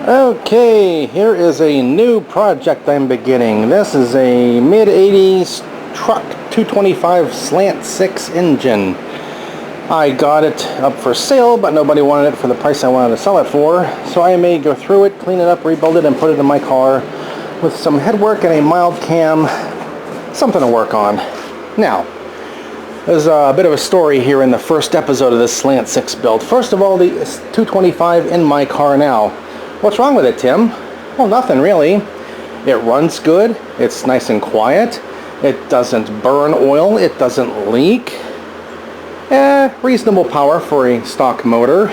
Okay, here is a new project I'm beginning. This is a mid-80s truck 225 Slant 6 engine. I got it up for sale, but nobody wanted it for the price I wanted to sell it for. So I may go through it, clean it up, rebuild it, and put it in my car with some headwork and a mild cam. Something to work on. Now, there's a bit of a story here in the first episode of this Slant 6 build. First of all, the 225 in my car now. What's wrong with it, Tim? Well, nothing really. It runs good. It's nice and quiet. It doesn't burn oil. It doesn't leak. Reasonable power for a stock motor.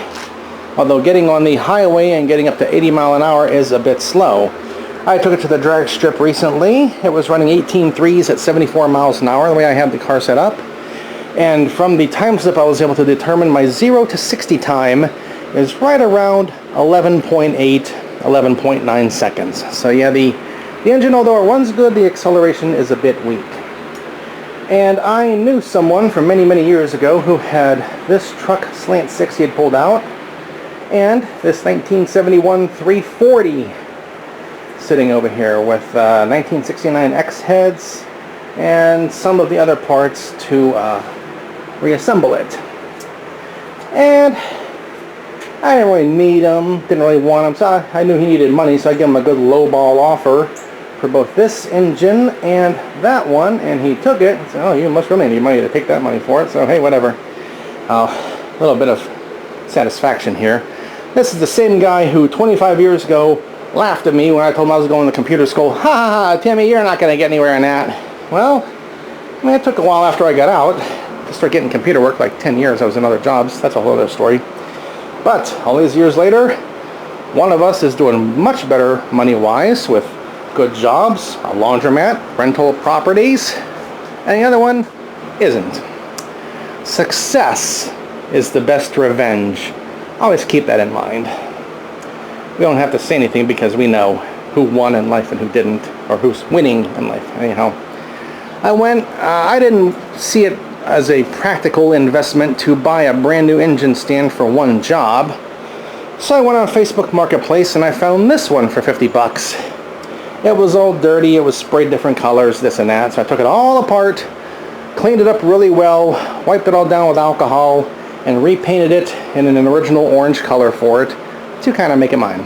Although getting on the highway and getting up to 80 mile an hour is a bit slow. I took it to the drag strip recently. It was running 18.3s at 74 miles an hour, the way I had the car set up. And from the time slip, I was able to determine my 0 to 60 time is right around 11.8, 11.9 seconds. So yeah, the engine, although it runs good, the acceleration is a bit weak. And I knew someone from many, many years ago who had this truck Slant 6 he had pulled out, and this 1971 340 sitting over here with 1969 X heads and some of the other parts to reassemble it. And I didn't really need them, didn't really want them, so I knew he needed money, so I gave him a good lowball offer for both this engine and that one, and he took it and said, oh, you must really need money to take that money for it, so hey, whatever. A little bit of satisfaction here. This is the same guy who 25 years ago laughed at me when I told him I was going to computer school. Ha ha ha, Timmy, you're not going to get anywhere in that. Well, I mean, it took a while after I got out to start getting computer work, like 10 years. I was in other jobs. That's a whole other story. But all these years later, one of us is doing much better money-wise with good jobs, a laundromat, rental properties, and the other one isn't. Success is the best revenge. Always keep that in mind. We don't have to say anything because we know who won in life and who didn't, or who's winning in life. Anyhow, I didn't see it as a practical investment to buy a brand new engine stand for one job. So I went on Facebook Marketplace and I found this one for 50 bucks. It was all dirty, it was sprayed different colors, this and that, so I took it all apart, cleaned it up really well, wiped it all down with alcohol, and repainted it in an original orange color for it to kind of make it mine.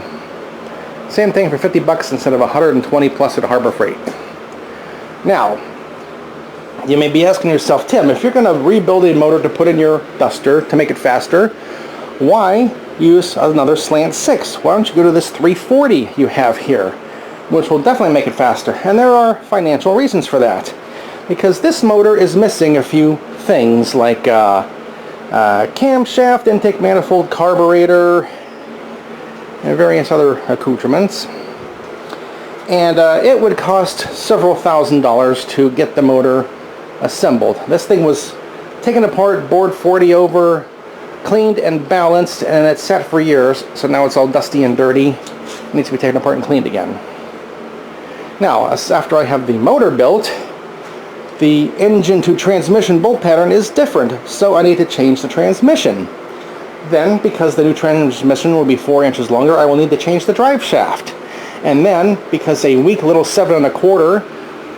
Same thing for 50 bucks instead of 120 plus at Harbor Freight. Now, you may be asking yourself, Tim, if you're going to rebuild a motor to put in your Duster to make it faster, why use another Slant 6? Why don't you go to this 340 you have here, which will definitely make it faster? And there are financial reasons for that. Because this motor is missing a few things like camshaft, intake manifold, carburetor, and various other accoutrements. And it would cost several $1,000s to get the motor assembled. This thing was taken apart, bored 40 over, cleaned and balanced, and it sat for years, so now it's all dusty and dirty. It needs to be taken apart and cleaned again. Now, after I have the motor built, the engine to transmission bolt pattern is different, so I need to change the transmission. Then, because the new transmission will be 4 inches longer, I will need to change the drive shaft. And then, because a weak little 7 1/4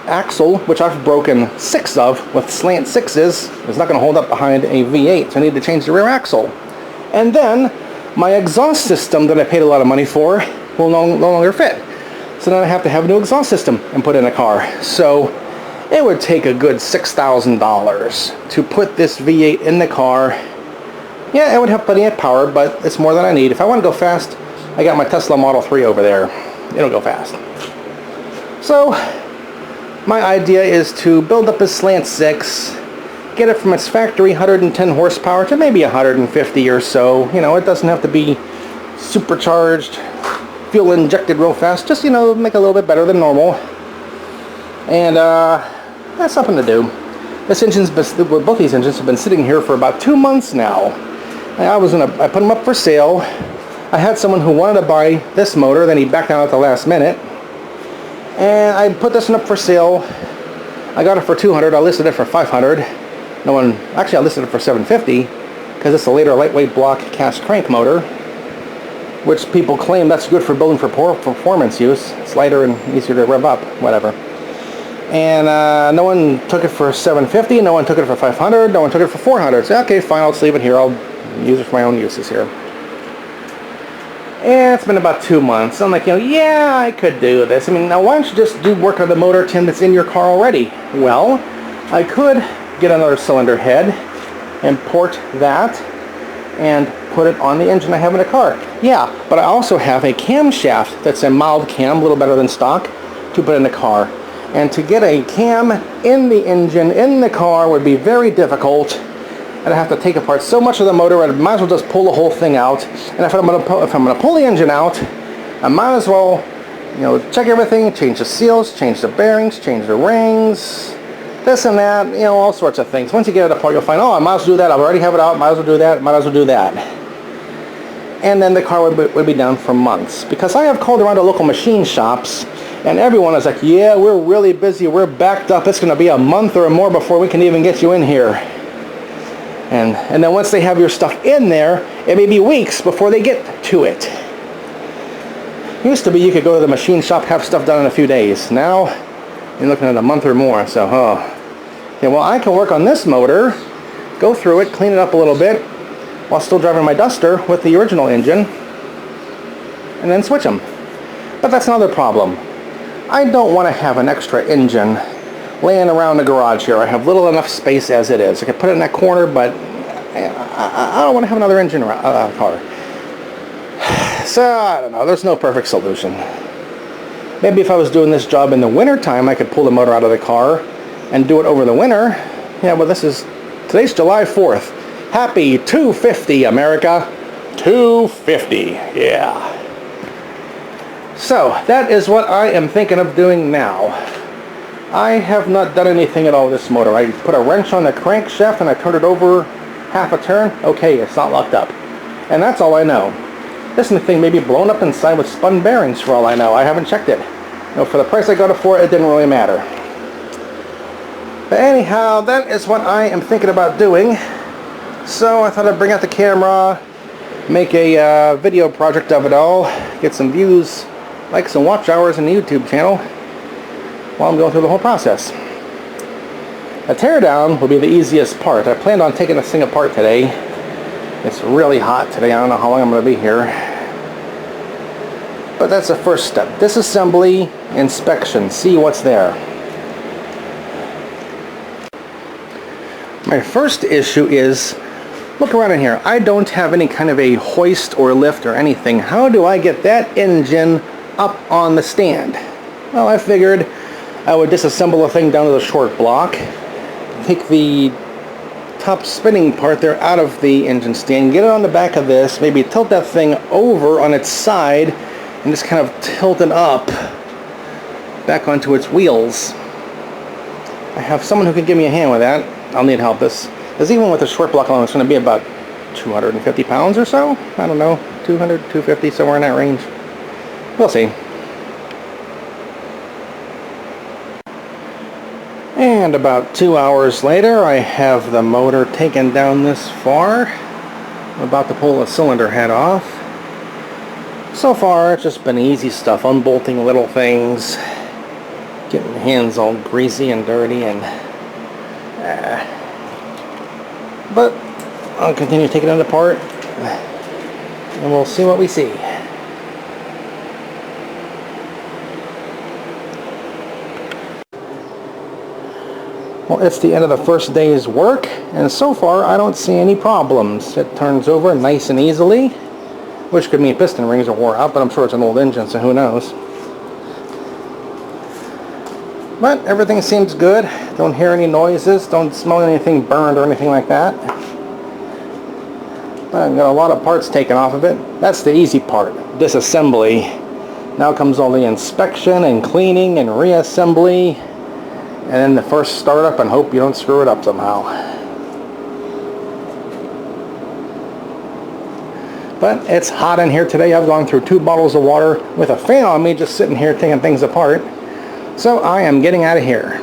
axle, which I've broken 6 of with Slant 6s, is not going to hold up behind a V8, so I need to change the rear axle. And then, my exhaust system that I paid a lot of money for will no longer fit. So then I have to have a new exhaust system and put in a car. So it would take a good $6,000 to put this V8 in the car. Yeah, it would have plenty of power, but it's more than I need. If I want to go fast, I got my Tesla Model 3 over there. It'll go fast. So my idea is to build up a Slant 6, get it from its factory 110 horsepower to maybe 150 or so. You know, it doesn't have to be supercharged, fuel injected real fast, just, you know, make it a little bit better than normal. And that's something to do. Both these engines have been sitting here for about 2 months now. I put them up for sale. I had someone who wanted to buy this motor, then he backed out at the last minute. And I put this one up for sale. I got it for $200. I listed it for $500. Actually I listed it for $750 because it's a later lightweight block cast crank motor. which people claim that's good for building for performance use. It's lighter and easier to rev up, whatever. And no one took it for $750, no one took it for $500, no one took it for $400. So, okay, fine, I'll just leave it here. I'll use it for my own uses here. And it's been about 2 months. I'm like, yeah, I could do this. I mean, now why don't you just do work on the motor tin that's in your car already? Well, I could get another cylinder head and port that and put it on the engine I have in the car. Yeah, but I also have a camshaft that's a mild cam, a little better than stock, to put in the car. And to get a cam in the engine, in the car, would be very difficult. I'd have to take apart so much of the motor, I might as well just pull the whole thing out. And if I'm going to pull the engine out, I might as well, check everything, change the seals, change the bearings, change the rings, this and that, all sorts of things. Once you get it apart, you'll find, oh, I might as well do that. I already have it out. Might as well do that. Might as well do that. And then the car would be down for months. Because I have called around to local machine shops, and everyone is like, yeah, we're really busy. We're backed up. It's going to be a month or more before we can even get you in here. And then once they have your stuff in there, it may be weeks before they get to it. It used to be you could go to the machine shop, have stuff done in a few days. Now, you're looking at a month or more. So, yeah, well, I can work on this motor, go through it, clean it up a little bit, while still driving my Duster with the original engine, and then switch them. But that's another problem. I don't want to have an extra engine laying around the garage here. I have little enough space as it is. I could put it in that corner, but I don't want to have another engine around car. So, I don't know. There's no perfect solution. Maybe if I was doing this job in the winter time, I could pull the motor out of the car and do it over the winter. Yeah, well, today's July 4th. Happy 250, America. 250, yeah. So, that is what I am thinking of doing now. I have not done anything at all with this motor. I put a wrench on the crankshaft and I turned it over half a turn. Okay, it's not locked up. And that's all I know. This thing may be blown up inside with spun bearings for all I know. I haven't checked it. For the price I got it for, it didn't really matter. But anyhow, that is what I am thinking about doing. So I thought I'd bring out the camera, make a video project of it all, get some views, likes and watch hours in the YouTube channel while I'm going through the whole process. A teardown will be the easiest part. I planned on taking this thing apart today. It's really hot today. I don't know how long I'm going to be here. But that's the first step. Disassembly, inspection, see what's there. My first issue is, look around in here. I don't have any kind of a hoist or lift or anything. How do I get that engine up on the stand? Well, I figured I would disassemble the thing down to the short block, take the top spinning part there out of the engine stand, get it on the back of this, maybe tilt that thing over on its side, and just kind of tilt it up back onto its wheels. I have someone who can give me a hand with that. I'll need help. Because even with the short block alone, it's going to be about 250 pounds or so. I don't know, 200, 250, somewhere in that range. We'll see. And about 2 hours later, I have the motor taken down this far. I'm about to pull the cylinder head off. So far, it's just been easy stuff, unbolting little things, getting the hands all greasy and dirty, and but I'll continue taking it apart, and we'll see what we see. Well, it's the end of the first day's work, and so far I don't see any problems. It turns over nice and easily, which could mean piston rings are wore out, but I'm sure it's an old engine, so who knows. But everything seems good. Don't hear any noises, don't smell anything burned or anything like that. But I've got a lot of parts taken off of it. That's the easy part, disassembly. Now comes all the inspection and cleaning and reassembly, and then the first startup and hope you don't screw it up somehow. But it's hot in here today. I've gone through 2 bottles of water with a fan on me just sitting here taking things apart. So I am getting out of here.